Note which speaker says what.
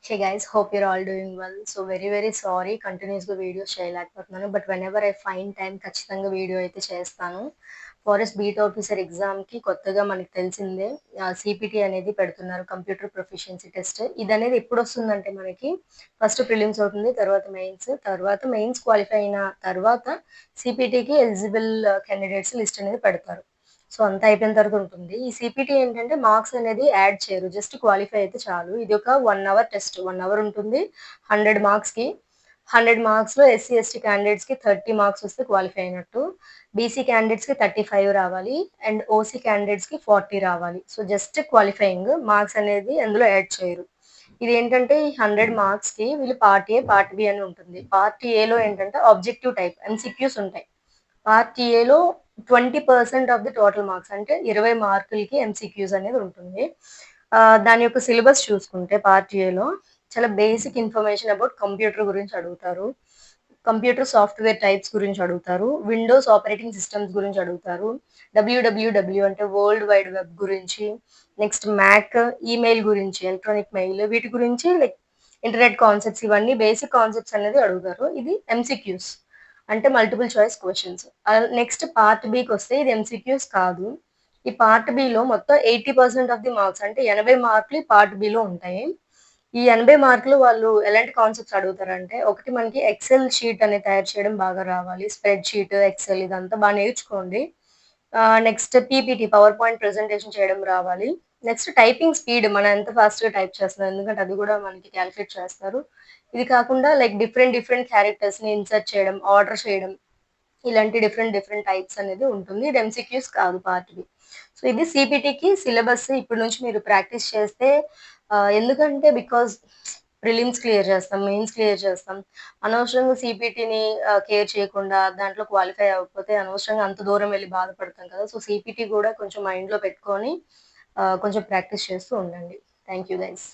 Speaker 1: Hey guys, hope you're all doing well. So very sorry కంటిన్యూస్గా videos చేయలేకపోతున్నాను. But whenever I find time ఖచ్చితంగా video అయితే చేస్తాను. Forest beat officer ఎగ్జామ్కి కొత్తగా మనకి తెలిసిందే సిపిటి అనేది పెడుతున్నారు, కంప్యూటర్ ప్రొఫిషియన్సీ టెస్ట్. ఇది అనేది ఎప్పుడు వస్తుందంటే మనకి ఫస్ట్ ప్రిలిమ్స్ అవుతుంది, తర్వాత మెయిన్స్ క్వాలిఫై అయిన తర్వాత సిపిటికి ఎలిజిబుల్ క్యాండిడేట్స్ లిస్ట్ అనేది పెడతారు. సో అంతా అయిపోయిన తర్వాత ఉంటుంది. ఈ సిపిటి ఏంటంటే మార్క్స్ అనేది యాడ్ చేయరు. జస్ట్ క్వాలిఫై అయితే చాలు. ఇది ఒక 1 అవర్ టెస్ట్. 1 అవర్ ఉంటుంది. 100 మార్క్స్‌కి. 100 మార్క్స్‌లో ఎస్సీ, ఎస్టీ క్యాండిడేట్స్‌కి 30 మార్క్స్ వస్తే క్వాలిఫై అయినట్టు. బీసీ క్యాండిడేట్స్‌కి 35 రావాలి. అండ్ ఓసీ క్యాండిడేట్స్‌కి 40 రావాలి. So just qualifying. మార్క్స్ అనేది అందులో యాడ్ చేయరు. ఇదేంటంటే ఈ 100 మార్క్స్‌కి వీళ్ళు పార్ట్ ఏ, పార్ట్ బి అని ఉంటుంది. పార్ట్ ఏలో ఏంటంటే ఆబ్జెక్టివ్ టైప్ ఎంసీక్యూస్ ఉంటాయి. పార్ట్ ఏలో 20% ఆఫ్ ది టోటల్ మార్క్స్ అంటే 20 మార్కులకి ఎంసీక్యూస్ అనేది ఉంటుంది. దాని యొక్క సిలబస్ చూసుకుంటే పార్ట్ ఏలో చాలా బేసిక్ ఇన్ఫర్మేషన్ అబౌట్ కంప్యూటర్ గురించి అడుగుతారు. కంప్యూటర్ సాఫ్ట్వేర్ టైప్స్ గురించి అడుగుతారు. విండోస్ ఆపరేటింగ్ సిస్టమ్స్ గురించి అడుగుతారు. డబ్ల్యూడబ్ల్యూడబ్ల్యూ అంటే వరల్డ్ వైడ్ వెబ్ గురించి, నెక్స్ట్ మ్యాక్, ఈమెయిల్ గురించి, ఎలక్ట్రానిక్ మెయిల్, వీటి గురించి లైక్ ఇంటర్నెట్ కాన్సెప్ట్స్, ఇవన్నీ బేసిక్ కాన్సెప్ట్స్ అనేది అడుగుతారు. ఇది ఎంసీక్యూస్ అంటే multiple choice questions. Next part బికి వస్తే ఇది ఎంసీక్యూస్ కాదు. ఈ పార్ట్ బిలో మొత్తం 80% ఆఫ్ ది మార్క్స్ అంటే 80 మార్కులు పార్ట్ బిలో ఉంటాయి. ఈ 80 మార్కులు వాళ్ళు ఎలాంటి కాన్సెప్ట్స్ అడుగుతారంటే, ఒకటి మనకి ఎక్సెల్ షీట్ అనేది తయారు చేయడం బాగా రావాలి. స్ప్రెడ్ షీట్, ఎక్సెల్ ఇదంతా బాగా నేర్చుకోండి. Next PPT, power point presentation చేయడం రావాలి. నెక్స్ట్ టైపింగ్ స్పీడ్, మనం ఎంత ఫాస్ట్‌గా టైప్ చేస్తున్నాం, ఎందుకంటే అది కూడా మనకి క్యాలిక్యులేట్ చేస్తారు. ఇది కాకుండా లైక్ డిఫరెంట్ క్యారెక్టర్స్‌ని ఇన్సర్ట్ చేయడం, ఆర్డర్ చేయడం, ఇలాంటి డిఫరెంట్ టైప్స్ అనేది ఉంటుంది. ఇది ఎంసీక్యూస్ కాదు పార్ట్ బి. సో ఇది సిపిటికి సిలబస్ ఇప్పటి నుంచి మీరు ప్రాక్టీస్ చేస్తే ఎందుకంటే బికాజ్ ప్రిలిమ్స్ క్లియర్ చేస్తాం, మెయిన్స్ క్లియర్ చేస్తాం. అనవసరంగా సిపిటిని కేర్ చేయకుండా దాంట్లో క్వాలిఫై అవ్వకపోతే అనవసరంగా అంత దూరం వెళ్ళి బాధపడతాం కదా! సో సిపిటి కూడా కొంచెం మైండ్‌లో పెట్టుకొని కొంచెం ప్రాక్టీస్ చేస్తూ ఉండండి. Thank you guys.